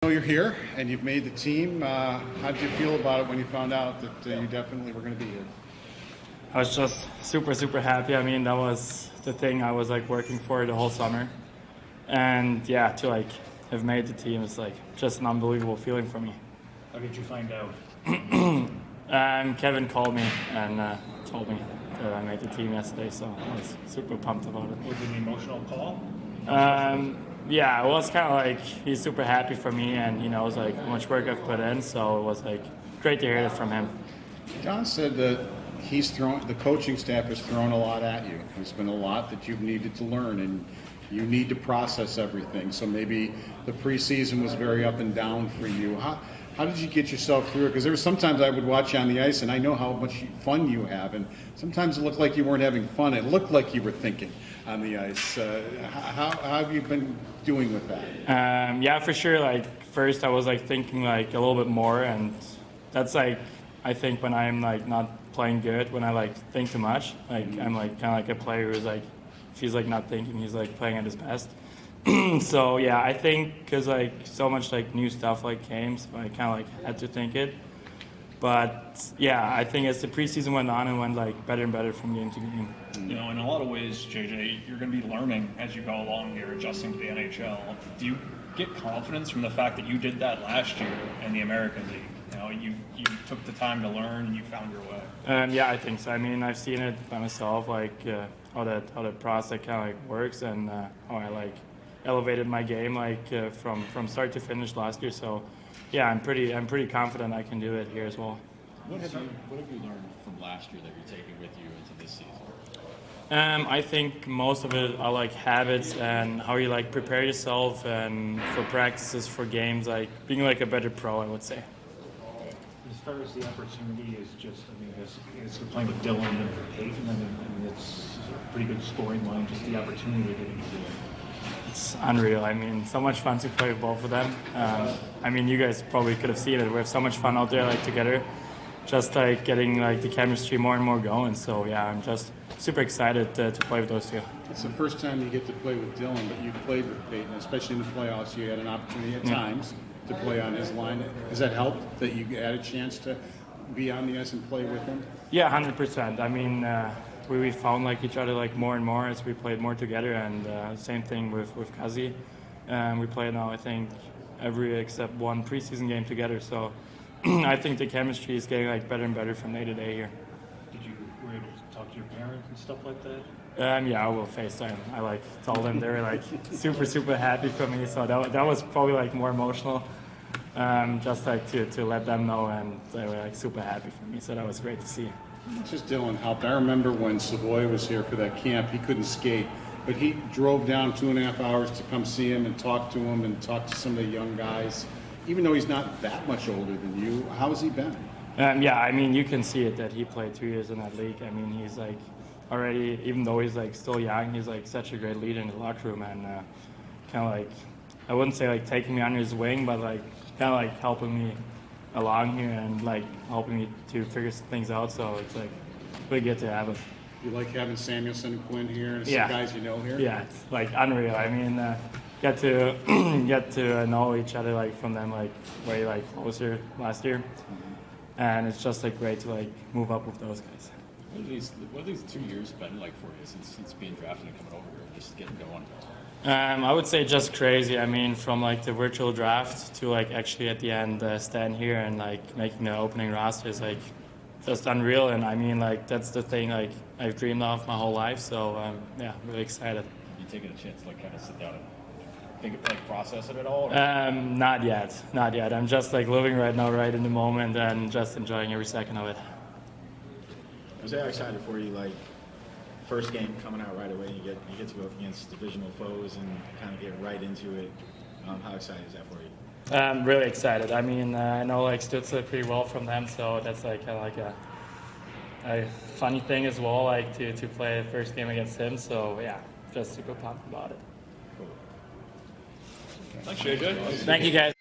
know you're here and you've made the team. How did you feel about it when you found out that you definitely were going to be here? I was just super happy. I mean, that was the thing I was like working for the whole summer, and yeah, to like have made the team is like just an unbelievable feeling for me. How did you find out? Kevin called me and told me that I made the team yesterday, so I was super pumped about it. Was it an emotional call? Yeah, it was kind of like he's super happy for me, and he knows like how much work I've put in, so it was like great to hear it from him. John said that the coaching staff has thrown a lot at you. There's been a lot that you've needed to learn, and you need to process everything. So maybe the preseason was very up and down for you. How did you get yourself through it? Because there were sometimes I would watch you on the ice, and I know how much fun you have, and sometimes it looked like you weren't having fun. It looked like you were thinking on the ice. How have you been doing with that? Yeah, for sure. Like first, I was like thinking like a little bit more, and that's like I think when I'm like not playing good, when I like think too much, like I'm like kind of like a player who's like if he's like not thinking, he's like playing at his best. So yeah, I think because like so much like new stuff like came, so I kind of like had to think it. But yeah, I think as the preseason went on, it went like better and better from game to game. You know, in a lot of ways, JJ, you're going to be learning as you go along here, adjusting to the NHL. Do you get confidence from the fact that you did that last year in the American League? You know, you took the time to learn and you found your way. Yeah, I think so. I mean, I've seen it by myself, like how that process kind of like works, and how I like elevated my game like from start to finish last year. So yeah, I'm pretty confident I can do it here as well. What have you learned from last year that you're taking with you into this season? I think most of it are like habits and how you like prepare yourself and for practices, for games, like being like a better pro, I would say. As far as the opportunity is just, I mean, as you're playing with Dylan and Peyton, I mean, it's a pretty good scoring line, just the opportunity to get into it. It's unreal. I mean, so much fun to play with both of them. I mean, you guys probably could have seen it. We have so much fun out there, like together, just like getting like the chemistry more and more going. So yeah, I'm just super excited to play with those two. It's the first time you get to play with Dylan, but you've played with Peyton, especially in the playoffs. You had an opportunity at times to play on his line. Has that helped that you had a chance to be on the ice and play with him? Yeah, 100%. I mean, we found like each other like more and more as we played more together, and same thing with Kazi. We played now I think every except one preseason game together. So I think the chemistry is getting like better and better from day to day here. Were you able to talk to your parents and stuff like that? Yeah, I will FaceTime. I like told them they were like super happy for me. So that was probably like more emotional. Just like to let them know, and they were like super happy for me. So that was great to see. It's just Dylan helped. I remember when Savoy was here for that camp, he couldn't skate, but he drove down 2.5 hours to come see him and talk to him and talk to some of the young guys. Even though he's not that much older than you, how has he been? Yeah, I mean, you can see it that he played 2 years in that league. I mean, he's like already, even though he's like still young, he's like such a great leader in the locker room, and kind of like, I wouldn't say like taking me under his wing, but like kind of like helping me along here and like helping me to figure things out. So it's like really good to have him. You like having Samuelson and Quinn here and some guys you know here? Yeah, it's like unreal. I mean, get to know each other like from them like way like closer last year, and it's just like great to like move up with those guys. What have these 2 years been like for you since being drafted and coming over here, just getting going? I would say just crazy. I mean, from like the virtual draft to like actually at the end stand here and like making the opening roster is like just unreal. And I mean, like that's the thing like I've dreamed of my whole life. So yeah, really excited. You taking a chance to like kind of sit down and think, like process it at all? Not yet. I'm just like living right now, right in the moment, and just enjoying every second of it. I'm so excited for you. Like first game coming out right away, you get to go up against divisional foes and kind of get right into it. How excited is that for you? I'm really excited. I mean, I know like Stützle pretty well from them, so that's like kind of like a funny thing as well, like to play the first game against him. So yeah, just super pumped about it. Thanks, JJ. Thank you guys.